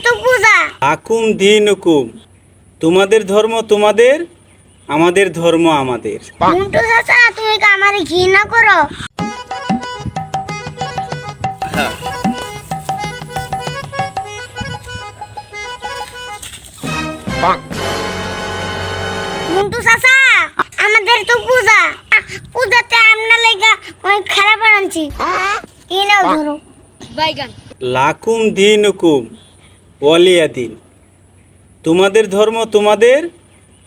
তো পূজা। আকুম দিনুকুম, তোমাদের ধর্ম তোমাদের, আমাদের ধর্ম আমাদের। মন্টু চাচা তুমি কি আমারে ঘৃণা করো? মন্টু চাচা আমাদের তো পূজা, পূজাতে আমরা লাগা অনেক খারাপ আনছি। এই নাও ধরো বাইগান। লাকুম দিনুকুম ওয়ালিয়া দিন, তোমাদের ধর্ম তোমাদের,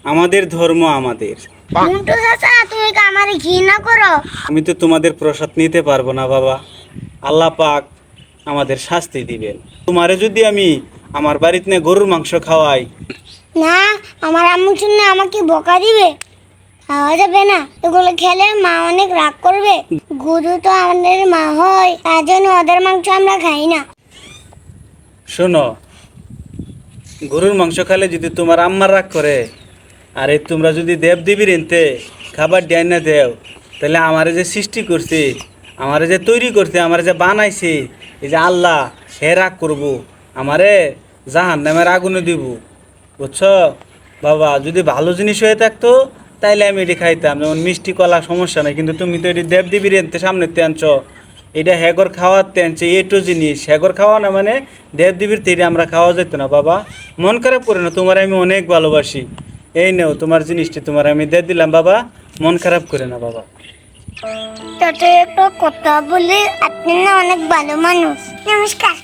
আমাদের ধর্ম আমাদের। মন্টু চাচা তুমি কি আমারে ঘৃণা করো? আমি তো তোমাদের প্রসাদ নিতে পারবো না বাবা, আল্লাহ পাক আমাদের শাস্তি দিবেন। তোমারে যদি আমি আমার বাড়িতে নিয়ে গরুর মাংস খাওয়াই, না, আমার আম্মু শুনলে আমাকে বকা দিবে, খাওয়া যাবে না। এগুলো খেলে মা অনেক রাগ করবে। গরু তো আমাদের মা হয়, তার জন্য ওদের মাংস আমরা খাই না। শোনো, গরুর মাংস খেলে যদি তোমার আম্মার রাগ করে, আর এই তোমরা যদি দেব দেবীর এনতে খাবার দেয় না দেও, তাহলে আমারে যে সৃষ্টি করছে, আমারে যে তৈরি করছে, আমারে যে বানাইছে, এই যে আল্লাহ, হে রাগ করবো, আমারে জাহান নামের আগুনে দিব। বুঝছো বাবা? যদি ভালো জিনিস হয়ে থাকতো তাইলে আমি এটি খাইতাম, যেমন মিষ্টি কলা, সমস্যা নাই। কিন্তু তুমি তো এটি দেব দেবীর এনতে সামনেতে আনছো, এটা হেগর খাওয়াতে আনছে, এটো জিনিস হেগর খাওয়া না, মানে দেব দেবীর তেরে আমরা খাওয়া যেত না বাবা। মন খারাপ করে না, তোমার আমি অনেক ভালোবাসি। এই নেও তোমার জিনিসটি, তোমার আমি দিয়ে দিলাম বাবা, মন খারাপ করে না বাবা। তাতে একটা কথা বলি, আপনি না অনেক ভালো মানুষ। নমস্কার।